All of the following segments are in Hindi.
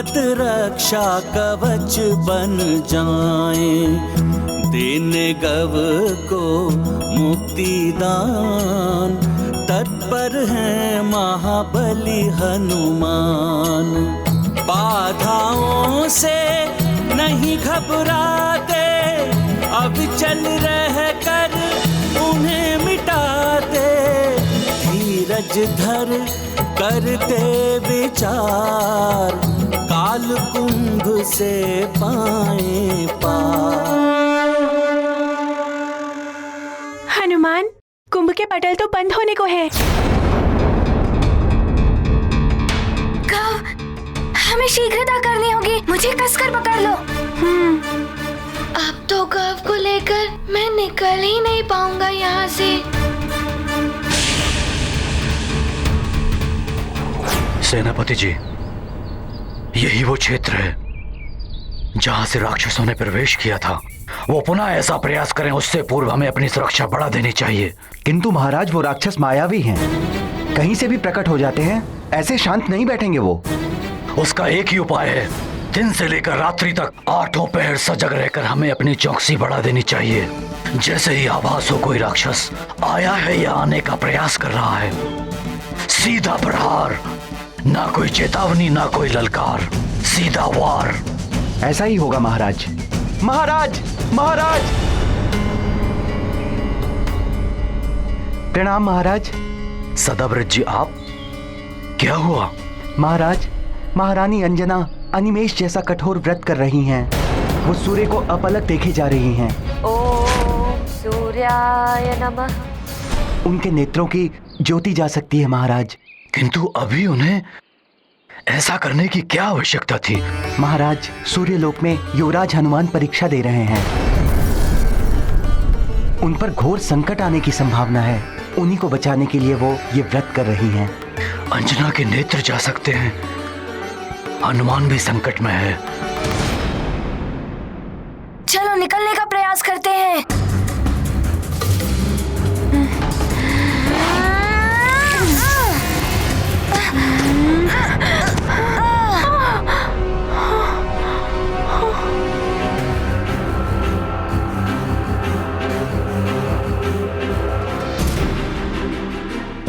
पद रक्षा कवच बन जाएं, देने गव को मुक्ति दान, तत्पर है महाबली हनुमान। बाधाओं से नहीं घबराते, अब चल रह कर उन्हें मिटाते, धीरज धर करते विचार, काल कुंभ से पाए पार। हनुमान, कुंभ के पटल तो बंद होने को है। हमें शीघ्रता करनी होगी, मुझे कसकर पकड़ लो। अब तो गव को लेकर मैं निकल ही नहीं पाऊंगा यहाँ से। सेनापति जी, यही वो क्षेत्र है जहां से राक्षसों ने प्रवेश किया था। वो पुनः ऐसा प्रयास करें, उससे पूर्व हमें अपनी सुरक्षा बढ़ा देनी चाहिए। किंतु महाराज, वो राक्षस मायावी हैं, कहीं से भी प्रकट हो जाते हैं, ऐसे शांत नहीं बैठेंगे वो। उसका एक ही उपाय है, दिन से लेकर रात्रि तक 8 पहर सजग रहकर हमें अपनी चौकसी बढ़ा देनी चाहिए। जैसे ही आभास हो कोई राक्षस आया है या आने का प्रयास कर रहा है, सीधा प्रहार, ना कोई चेतावनी ना कोई ललकार, सीधा वार। ऐसा ही होगा महाराज। महाराज, महाराज! प्रणाम महाराज। सदाव्रत जी, आप? क्या हुआ? महाराज, महारानी अंजना अनिमेष जैसा कठोर व्रत कर रही हैं। वो सूर्य को अपलक देखे जा रही हैं। ओम सूर्याय नमः। उनके नेत्रों की ज्योति जा सकती है महाराज। किंतु अभी उन्हें ऐसा करने की क्या आवश्यकता थी? महाराज, सूर्य लोक में युवराज हनुमान परीक्षा दे रहे हैं। उन पर घोर संकट आने की संभावना है। उन्हीं को बचाने के लिए वो ये व्रत कर रही हैं। अंजना के नेत्र जा सकते हैं, हनुमान भी संकट में है। चलो निकलने का प्रयास करते हैं।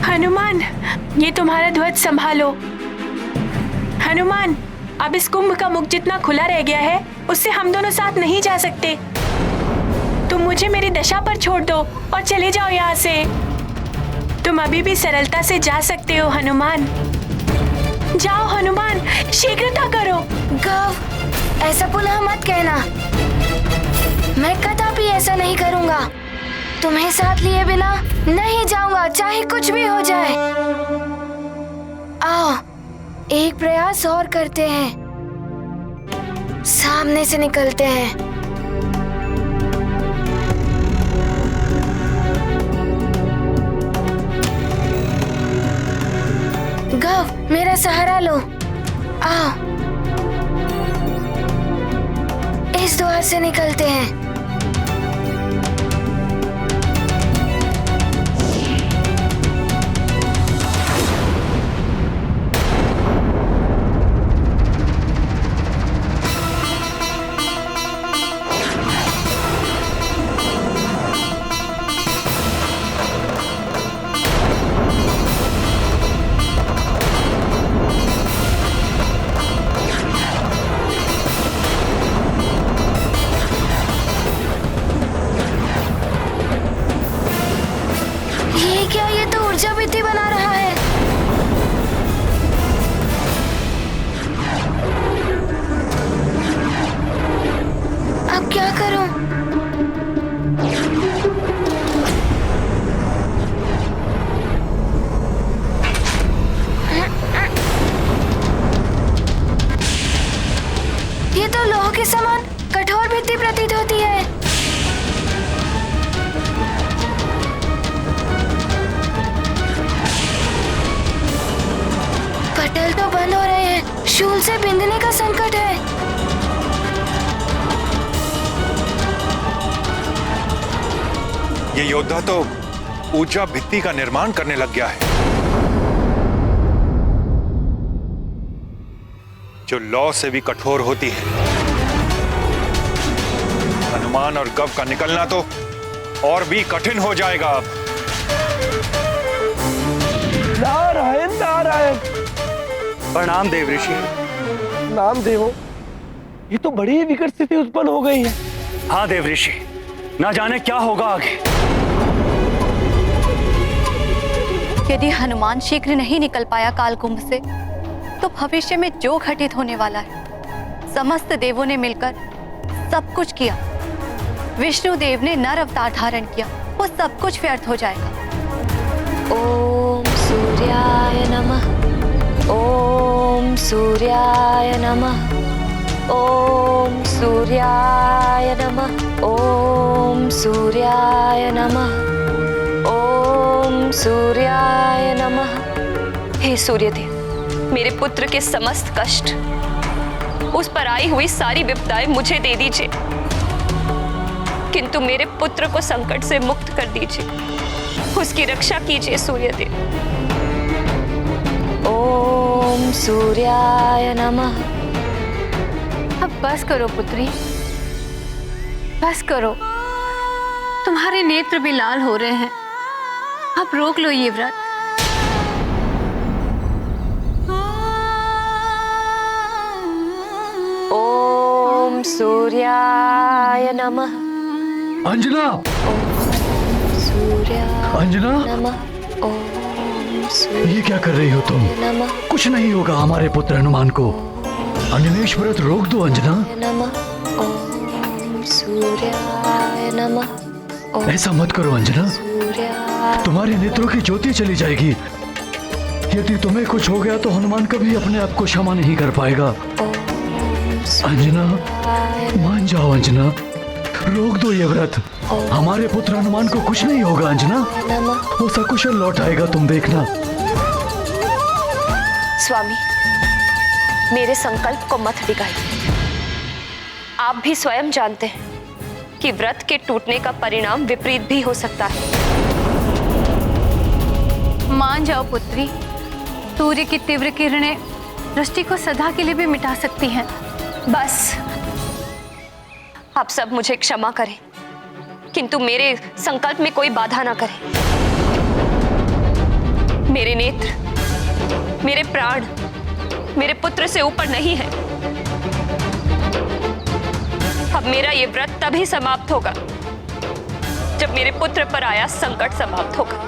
हनुमान, ये तुम्हारा ध्वज संभालो। हनुमान, अब इस कुंभ का मुख जितना खुला रह गया है, उससे हम दोनों साथ नहीं जा सकते। तुम मुझे मेरी दशा पर छोड़ दो और चले जाओ यहाँ से। तुम अभी भी सरलता से जा सकते हो हनुमान। जाओ हनुमान, शीघ्रता करो। गव, ऐसा पुनः मत कहना। मैं कदापि ऐसा नहीं करूँगा। तुम्हें साथ लिए बिना नहीं जाऊंगा, चाहे कुछ भी हो जाए। आओ, एक प्रयास और करते हैं। सामने से निकलते हैं। गव, मेरा सहारा लो। आओ, इस द्वार से निकलते हैं। बना रहा है। अब क्या करूं? ये तो लोह के समान कठोर भित्ति प्रतीत होती है। पटल तो बंद हो रहे हैं, शूल से बिंदने का संकट है। ये योद्धा तो ऊंचा भित्ति का निर्माण करने लग गया है। जो लौ से भी कठोर होती है। हनुमान और गव का निकलना तो और भी कठिन हो जाएगा अब। नारायण नारायण। प्रणाम देव ऋषि। नाम देवो, ये तो बड़ी ही विकट स्थिति उत्पन्न हो गई है। हाँ देव ऋषि, ना जाने क्या होगा आगे। यदि हनुमान शीघ्र नहीं निकल पाया कालकुंभ से, तो भविष्य में जो घटित होने वाला है, समस्त देवों ने मिलकर सब कुछ किया, विष्णु देव ने नर अवतार धारण किया, वो सब कुछ व्यर्थ हो जाएगा। ओम सूर्याय नमः। ओम सूर्याय नमः। ओम सूर्याय नमः। ओम सूर्याय नमः। ओम सूर्याय नमः। हे सूर्यदेव, मेरे पुत्र के समस्त कष्ट, उस पर आई हुई सारी विपदाएं मुझे दे दीजिए, किंतु मेरे पुत्र को संकट से मुक्त कर दीजिए, उसकी रक्षा कीजिए सूर्यदेव। ओम सूर्याय नमः। अब बस करो पुत्री, बस करो। तुम्हारे नेत्र भी लाल हो रहे हैं, अब रोक लो ये व्रत। ओम सूर्याय नमः। अंजना, सूर्याय अंजना, नमः। ओम सूर्याय ये क्या कर रही हो तुम? नमः। कुछ नहीं होगा हमारे पुत्र हनुमान को। अनिमेष व्रत रोक दो अंजना। नमः। ओम सूर्याय नमः। ऐसा मत करो अंजना, सूर्याय तुम्हारे नेत्रों की ज्योति चली जाएगी। यदि तुम्हें कुछ हो गया तो हनुमान कभी अपने आप को क्षमा नहीं कर पाएगा। अंजना, मान जाओ अंजना, रोक दो ये व्रत। हमारे पुत्र हनुमान को कुछ नहीं होगा अंजना, वो सकुशल लौट आएगा, तुम देखना। स्वामी, मेरे संकल्प को मत डिगाइए। आप भी स्वयं जानते हैं कि व्रत के टूटने का परिणाम विपरीत भी हो सकता है। मान जाओ पुत्री, सूर्य की तीव्र किरणें दृष्टि को सदा के लिए भी मिटा सकती हैं। बस, आप सब मुझे क्षमा करें, किंतु मेरे संकल्प में कोई बाधा ना करें। मेरे नेत्र, मेरे प्राण, मेरे पुत्र से ऊपर नहीं है। अब मेरा ये व्रत तभी समाप्त होगा जब मेरे पुत्र पर आया संकट समाप्त होगा।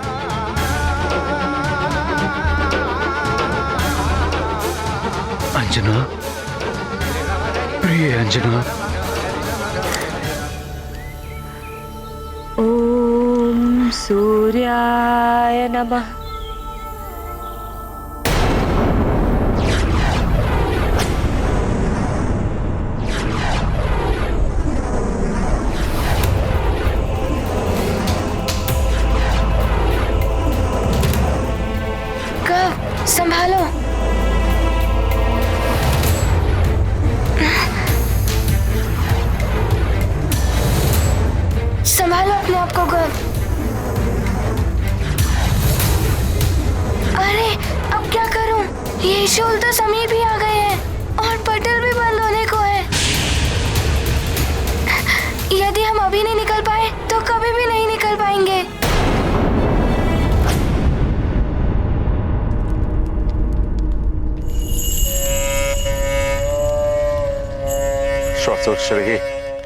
अंजना, प्रिय अंजना, ओम सूर्याय नमः। संभालो। संभालो अपने आप को गव। अरे अब क्या करूं? ये शूल तो समीप ही आ गए हैं और पटल भी बंद होने को है। यदि हम अभी नहीं निकल पाए तो कभी भी नहीं निकल पाएंगे। श्री,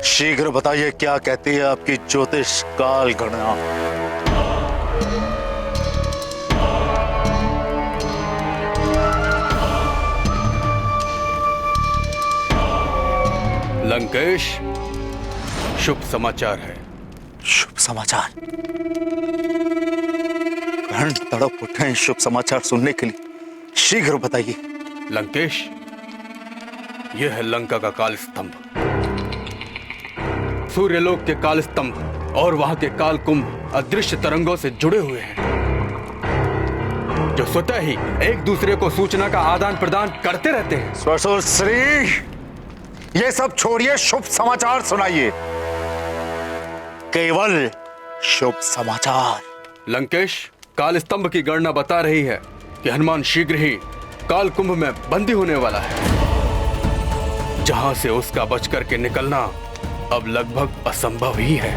शीघ्र बताइए क्या कहती है आपकी ज्योतिष काल गणना। लंकेश, शुभ समाचार है। शुभ समाचार? कर्ण तड़प उठे हैं शुभ समाचार सुनने के लिए, शीघ्र बताइए। लंकेश, यह है लंका का काल स्तंभ। सूर्यलोक के काल स्तंभ और वहां के काल कुंभ अदृश्य तरंगों से जुड़े हुए हैं, जो स्वतः ही एक दूसरे को सूचना का आदान प्रदान करते रहते हैं। ससुर श्री, ये सब छोड़िए, शुभ समाचार सुनाइए, केवल शुभ समाचार। लंकेश, काल स्तंभ की गणना बता रही है कि हनुमान शीघ्र ही काल कुंभ में बंदी होने वाला है। जहां से उसका बच करके निकलना अब लगभग असंभव ही है।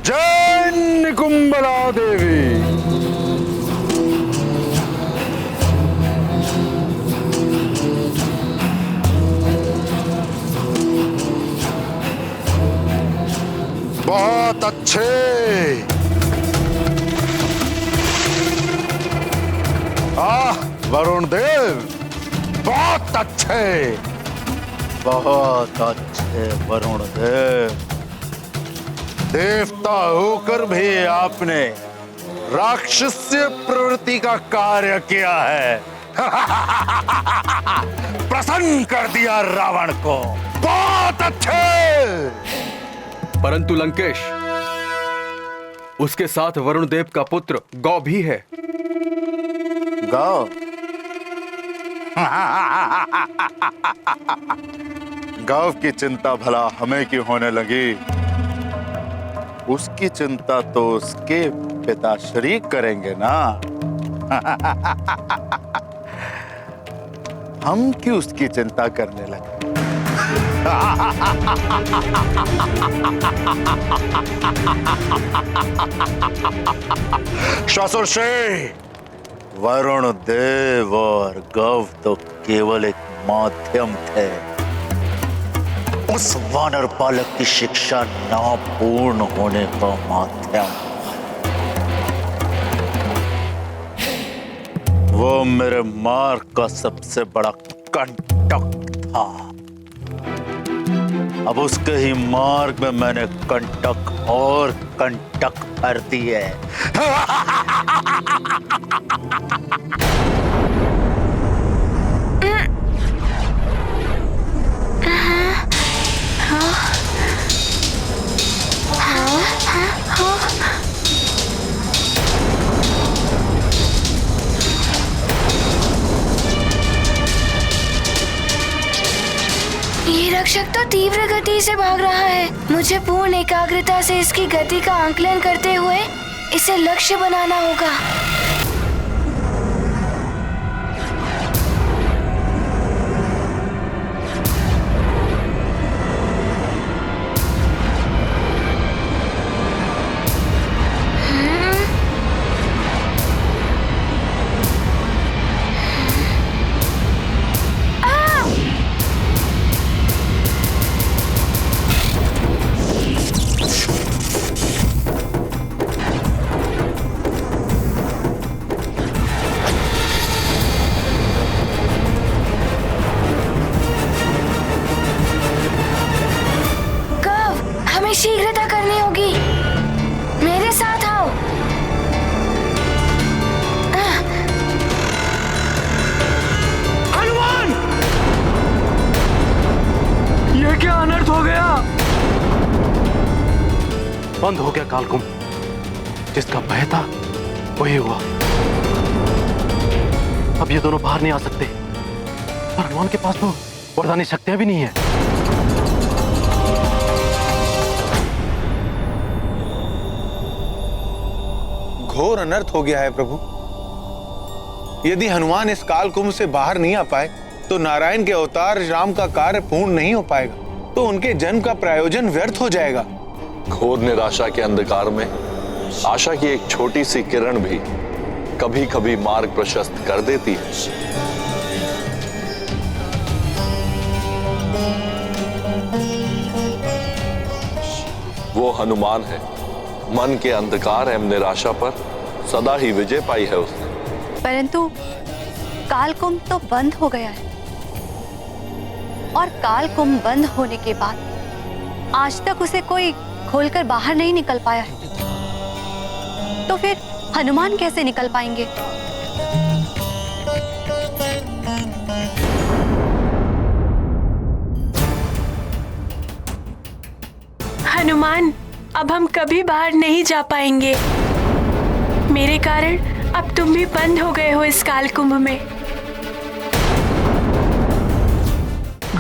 जय निकुंबला देवी। बहुत अच्छे। वरुण देव, बहुत अच्छे, बहुत अच्छे वरुण देव। देवता होकर भी आपने राक्षसीय प्रवृत्ति का कार्य किया है। प्रसन्न कर दिया रावण को। बहुत अच्छे। परंतु लंकेश, उसके साथ वरुण देव का पुत्र गौ भी है। गौ? गौ की चिंता भला हमें क्यों होने लगी? उसकी चिंता तो उसके पिताश्री करेंगे ना। हम क्यों उसकी चिंता करने लगे? श्वासोश्री, वरुण देव और गौ तो केवल एक माध्यम थे, उस वानर पालक की शिक्षा न पूर्ण होने का माध्यम। वो मेरे मार्ग का सबसे बड़ा कंटक था। अब उसके ही मार्ग में मैंने कंटक और कंटक भर दिए। ये रक्षक तो तीव्र गति से भाग रहा है। मुझे पूर्ण एकाग्रता से इसकी गति का आंकलन करते हुए इसे लक्ष्य बनाना होगा। शीघ्रता करनी होगी। मेरे साथ आओ। हनुमान! ये क्या अनर्थ हो गया? बंद हो गया कालकुंभ। जिसका भय था वही हुआ। अब ये दोनों बाहर नहीं आ सकते। पर हनुमान के पास तो वरदानी शक्तियां भी नहीं है। घोर अनर्थ हो गया है प्रभु। यदि हनुमान इस काल कुंभ से बाहर नहीं आ पाए तो नारायण के अवतार राम का कार्य पूर्ण नहीं हो पाएगा, तो उनके जन्म का प्रयोजन व्यर्थ हो जाएगा। घोर निराशा के अंधकार में आशा की एक छोटी सी किरण भी कभी कभी मार्ग प्रशस्त कर देती है। वो हनुमान है। मन के अंधकार एवं निराशा पर सदा ही विजय पाई है उसने। परंतु कालकुंभ तो बंद हो गया है, और कालकुंभ बंद होने के बाद आज तक उसे कोई खोलकर बाहर नहीं निकल पाया है। तो फिर हनुमान कैसे निकल पाएंगे? हनुमान, अब हम कभी बाहर नहीं जा पाएंगे। मेरे कारण अब तुम भी बंद हो गए हो इस कालकुंभ में।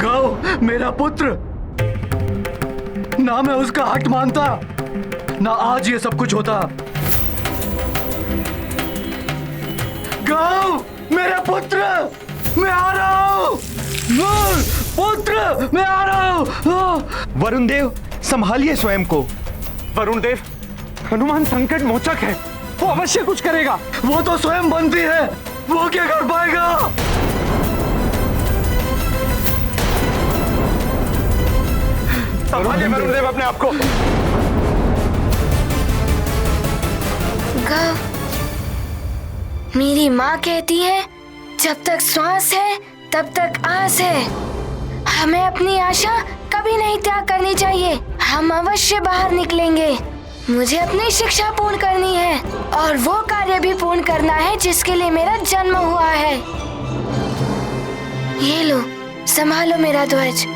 गाओ मेरा पुत्र, ना मैं उसका हक मानता, ना आज ये सब कुछ होता। गाओ मेरा पुत्र, मैं आ रहा हूँ। पुत्र, मैं आ रहा हूँ। वरुण देव, संभालिए स्वयं को। वरुण देव, हनुमान संकट मोचक है, वो अवश्य कुछ करेगा। वो तो स्वयं बंदी है, वो क्या कर पाएगा? संभालिए वरुण देव अपने आप को। मेरी माँ कहती है, जब तक श्वास है तब तक आस है। हमें अपनी आशा कभी नहीं त्याग करनी चाहिए। हम अवश्य बाहर निकलेंगे। मुझे अपनी शिक्षा पूर्ण करनी है और वो कार्य भी पूर्ण करना है जिसके लिए मेरा जन्म हुआ है। ये लो, संभालो मेरा ध्वज।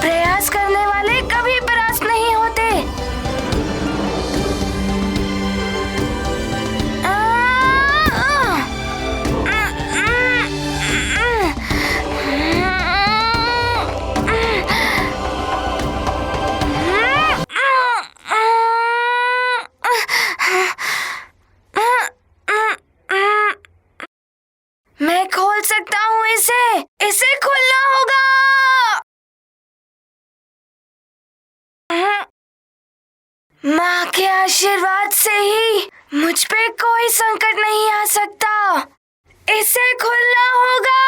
प्रयास करने वाले कभी परास्त नहीं होते। मैं खोल सकता हूँ इसे खोलना होगा। माँ के आशीर्वाद से ही मुझ पे कोई संकट नहीं आ सकता। इसे खोलना होगा।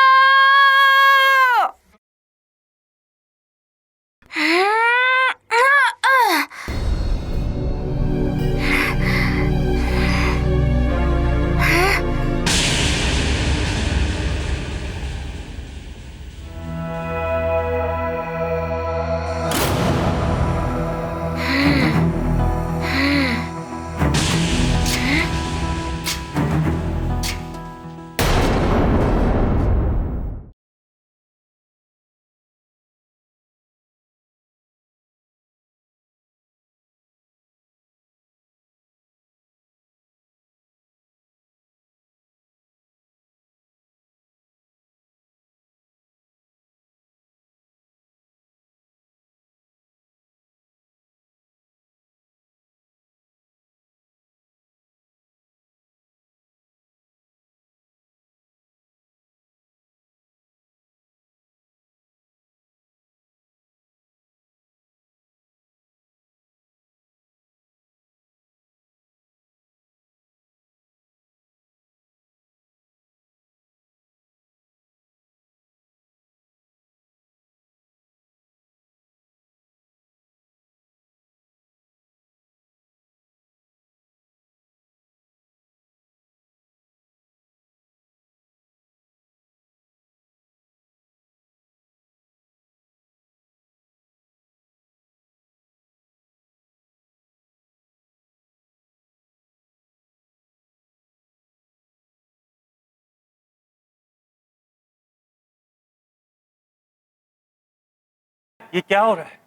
ये क्या हो रहा है?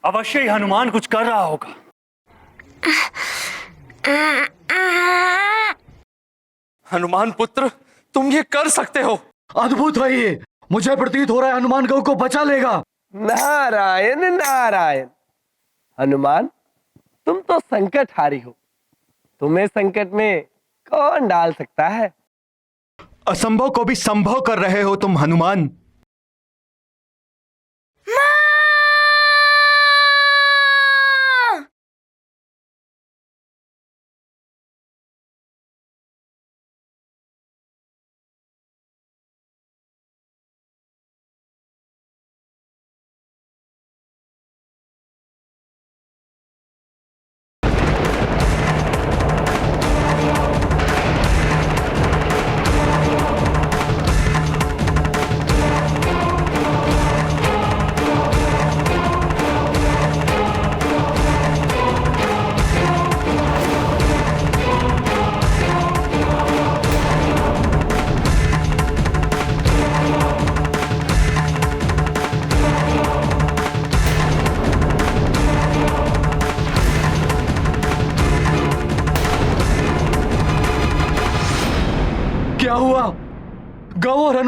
अवश्य ही हनुमान कुछ कर रहा होगा। हनुमान पुत्र, तुम ये कर सकते हो। अद्भुत है ये। मुझे प्रतीत हो रहा है हनुमान गौ को बचा लेगा। नारायण नारायण। हनुमान, तुम तो संकट हारी हो। तुम्हें संकट में कौन डाल सकता है? असंभव को भी संभव कर रहे हो तुम हनुमान।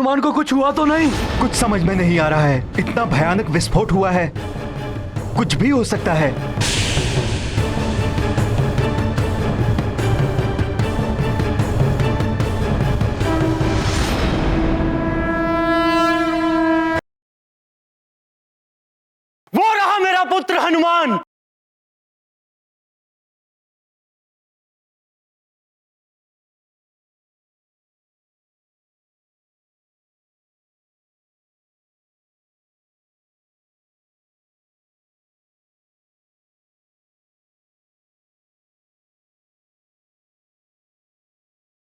हनुमान को कुछ हुआ तो नहीं? कुछ समझ में नहीं आ रहा है। इतना भयानक विस्फोट हुआ है, कुछ भी हो सकता है। वो रहा मेरा पुत्र हनुमान।